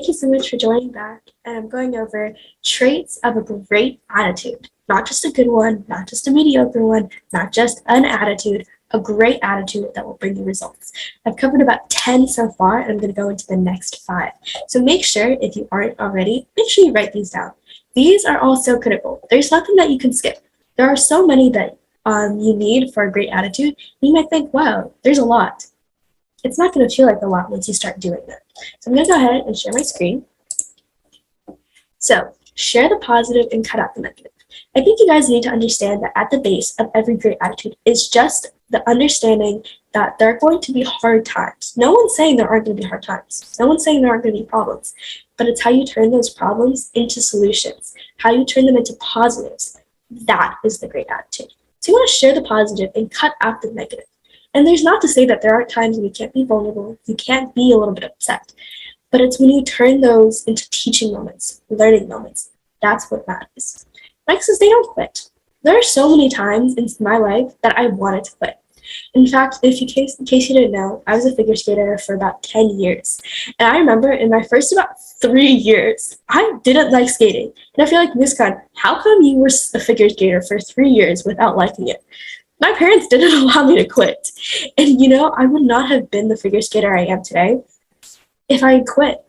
thank you so much for joining back. And I'm going over traits of a great attitude. Not just a good one, not just a mediocre one, not just an attitude, a great attitude that will bring you results. I've covered about 10 so far, and I'm going to go into the next 5. So make sure, if you aren't already, make sure you write these down. These are all so critical. There's nothing that you can skip. There are so many that you need for a great attitude. You might think, wow, there's a lot. It's not going to feel like a lot once you start doing them. So I'm going to go ahead and share my screen. So share the positive and cut out the negative. I think you guys need to understand that at the base of every great attitude is just the understanding that there are going to be hard times. No one's saying there aren't going to be hard times. No one's saying there aren't going to be problems. But it's how you turn those problems into solutions, how you turn them into positives. That is the great attitude. So you want to share the positive and cut out the negative. And there's not to say that there aren't times when you can't be vulnerable, you can't be a little bit upset. But it's when you turn those into teaching moments, learning moments. That's what matters. Next is they don't quit. There are so many times in my life that I wanted to quit. In fact, in case you didn't know, I was a figure skater for about 10 years. And I remember in my first about 3 years, I didn't like skating. And I feel like, Miss Khan, how come you were a figure skater for 3 years without liking it? My parents didn't allow me to quit. And I would not have been the figure skater I am today if I had quit.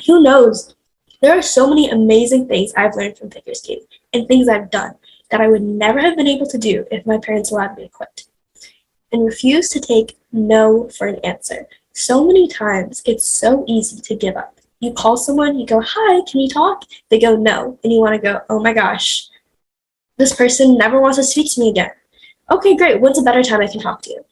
Who knows? There are so many amazing things I've learned from figure skating and things I've done that I would never have been able to do if my parents allowed me to quit. And refuse to take no for an answer. So many times it's so easy to give up. You call someone, you go, hi, can you talk? They go, no. And you want to go, oh my gosh, this person never wants to speak to me again. Okay, great. When's a better time I can talk to you?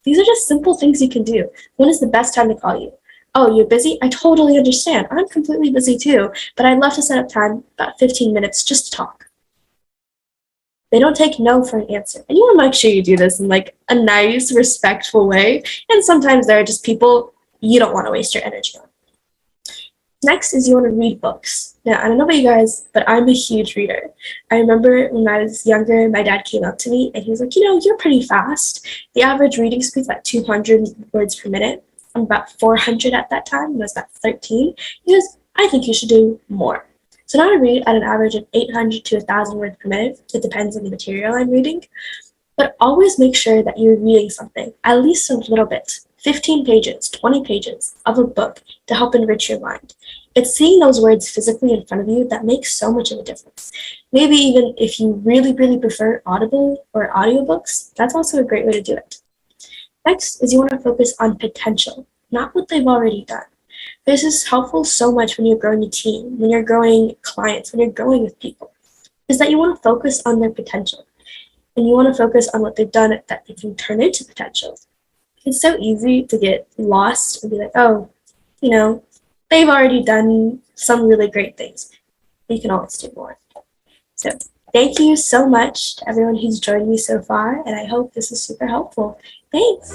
These are just simple things you can do. When is the best time to call you? Oh, you're busy? I totally understand. I'm completely busy too, but I'd love to set up time, about 15 minutes, just to talk. They don't take no for an answer. And you want to make sure you do this in like a nice, respectful way. And sometimes there are just people you don't want to waste your energy on. Next is you want to read books. Now, I don't know about you guys, but I'm a huge reader. I remember when I was younger, my dad came up to me and he was like, you're pretty fast. The average reading speed is about 200 words per minute. I'm about 400 at that time. I was about 13. He goes, I think you should do more. So now I read at an average of 800 to 1,000 words per minute. It depends on the material I'm reading. But always make sure that you're reading something, at least a little bit. 15 pages, 20 pages of a book to help enrich your mind. It's seeing those words physically in front of you that makes so much of a difference. Maybe even if you really, really prefer Audible or audiobooks, that's also a great way to do it. Next is you want to focus on potential, not what they've already done. This is helpful so much when you're growing a team, when you're growing clients, when you're growing with people, is that you want to focus on their potential. And you want to focus on what they've done that they can turn into potential. It's so easy to get lost and be like, oh, they've already done some really great things. You can always do more. So thank you so much to everyone who's joined me so far, and I hope this is super helpful. Thanks.